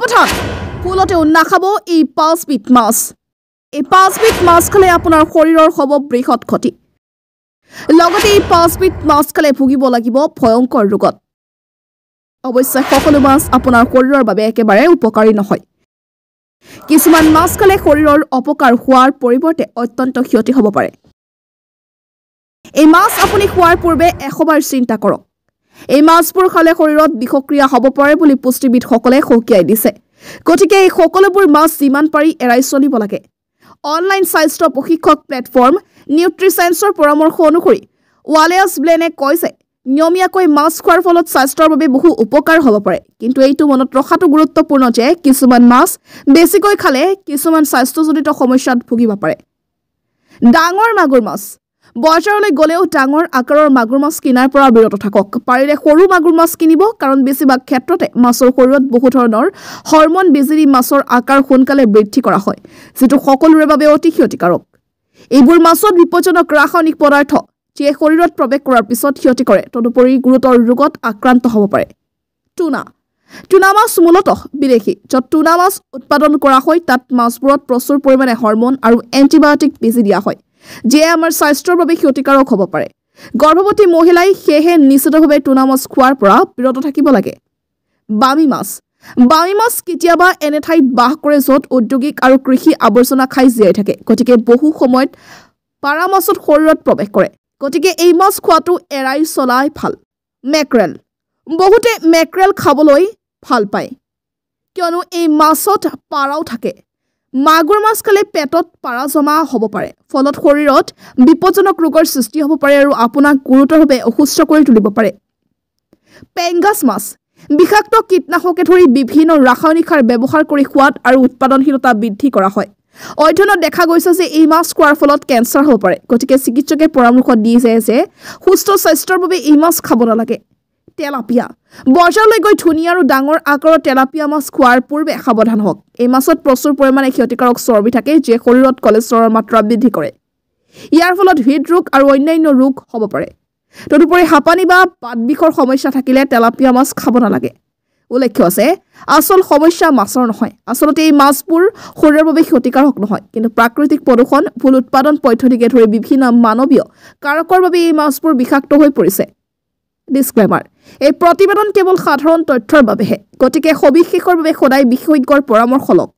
সাৱধান ফুলতেও নাখাব এই 5বিধ মাছ এই 5বিধ মাছ খালে আপোনাৰ শৰীৰৰ হ'ব বৃহৎ ক্ষতি লগতে এই 5বিধ মাছ খালে ভুগিব লাগিব ভয়ংকৰ ৰোগত অৱশ্যে সকলো মাছ আপোনাৰ শৰীৰৰ বাবে একেবাৰে উপকাৰী নহয় কিছুমান মাছ খালে শৰীৰৰ অপকাৰ হোৱাৰ পৰিৱৰ্তে অত্যন্ত ক্ষতি হ'ব পাৰে এই মাছ আপুনি খোৱাৰ পূৰ্বে 100 বাৰ চিন্তা কৰক এই মাছবোৰ খালে শৰীৰত বিষক্ৰিয়া হ'ব পাৰে বুলি পুষ্টিবিদসকলে সকিয়াই দিছে গতিকে এই সকলোবোৰ মাছ যিমান পাৰি এৰাই চলিব লাগে অনলাইন স্বাস্থ্য প্ৰশিক্ষক প্লেটফৰ্ম নিউট্ৰিচেন্সৰ পৰামৰ্শ অনুসৰি ৱালেয়াছ ব্লেনে কৈছে নিয়মীয়াকৈ মাছ খোৱাৰ ফলত স্বাস্থ্যৰ বাবে বহু উপকাৰ হ'ব পাৰে কিন্তু এইটো মনত ৰখাটো গুৰুত্বপূৰ্ণ যে কিছুমান মাছ বেছিকৈ খালে কিছুমান স্বাস্থ্যজনিত সমস্যাত ভুগিব পাৰে ডাঙৰ মাগুৰ মাছ বজাৰলৈ গলেও ডাঙৰ আকাৰৰ মাগুৰ মাছ কিনাৰ পৰা বিৰত থাকক পাৰিলে সৰু মাগুৰ মাছ কিনিব কাৰণ বেছিভাগ ক্ষেত্ৰতে মাছৰ শৰীৰত বহু ধৰণৰ হৰমন বেজিৰি মাছৰ আকাৰ সোনকালে বৃদ্ধি কৰা হয় যেটো সকলোৰে বাবে অতি ক্ষতিকাৰক এইবোৰ মাছত বিপজ্জনক ৰাসায়নিক পদাৰ্থ যিয়ে শৰীৰত প্ৰৱেশ কৰাৰ পিছত ক্ষতি কৰে তদুপৰি গুৰুতৰ ৰোগত আক্ৰান্ত হ'ব পাৰে টুনা মাছ মূলতঃ বিদেশী য'ত টুনা মাছ উৎপাদন কৰা হয় তাত মাছবোৰত প্ৰচুৰ পৰিমাণে হৰমন আৰু এন্টিবায়টিক বেজি দিয়া হয় যিয়ে আমাৰ স্বাস্থ্যৰ বাবে ক্ষতিকাৰক হ'ব পাৰে গৰ্ভৱতী মহিলাই সেহে নিশ্চিতভাৱে টুনা মাছ খোৱাৰ পৰা বিৰত থাকিব লাগে বামি মাছ কেতিয়াবা এনে ঠাইত বাস কৰে য'ত ঔদ্যোগিক আৰু কৃষি আৱৰ্জনা খাই জীয়াই থাকে গতিকে বহু সময়ত পাৰা মাছত শৰীৰত প্ৰৱেশ কৰে গতিকে এই মাছ খোৱাটো এৰাই চলাই ভাল মেক্ৰেল বহুতে মেক্ৰেল খাবলৈ ভাল পায় কিয়নো এই মাছত পাৰাও থাকে মাগুৰ মাছ খালে পেটত পাৰা জমা হ'ব পাৰে ফলত শৰীৰত বিপজ্জনক ৰোগৰ সৃষ্টি হ'ব পাৰে আৰু আপোনাক গুৰুতৰভাৱে অসুস্থ কৰি তুলিব পাৰে পেংগাছ মাছ বিষাক্ত কীটনাশকে ধৰি বিভিন্ন ৰাসায়নিক সাৰ ব্যৱহাৰ কৰি সোৱাদ আৰু উৎপাদনশীলতা বৃদ্ধি কৰা হয় অধ্যয়নত দেখা গৈছে যে এই মাছ খোৱাৰ ফলত কেন্সাৰ হ'ব পাৰে গতিকে চিকিৎসকে পৰামৰ্শ দিছে যে সুস্থ স্বাস্থ্যৰ বাবে এই মাছ খাব নালাগে তেলাপিয়া বজাৰলৈ গৈ ধুনীয়া আৰু ডাঙৰ আকাৰৰ তেলাপিয়া মাছ খোৱাৰ পূৰ্বে সাৱধান হওক এই মাছত প্ৰচুৰ পৰিমাণে ক্ষতিকাৰক চৰ্বি থাকে যিয়ে শৰীৰত কলেষ্ট্ৰলৰ মাত্ৰা বৃদ্ধি কৰে ইয়াৰ ফলত হৃদৰোগ আৰু অন্যান্য ৰোগ হ'ব পাৰে তদুপৰি হাঁপানি বা পাত বিষৰ সমস্যা থাকিলে তেলাপিয়া মাছ খাব নালাগে উল্লেখ্য আছে আসল সমস্যা মাছৰ নহয় আসলতে এই মাছবোৰ শৰীৰৰ বাবে ক্ষতিকাৰক নহয় কিন্তু প্ৰাকৃতিক প্ৰদূষণ ভুল উৎপাদন পদ্ধতিকে ধৰি বিভিন্ন মানৱীয় কাৰকৰ বাবে এই মাছবোৰ বিষাক্ত হৈ পৰিছে ডিসক্লেমাৰ এই প্ৰতিবেদন কেৱল সাধাৰণ তথ্যৰ বাবেহে গতিকে সবিশেষৰ বাবে সদায় বিশেষজ্ঞৰ পৰামৰ্শ লওক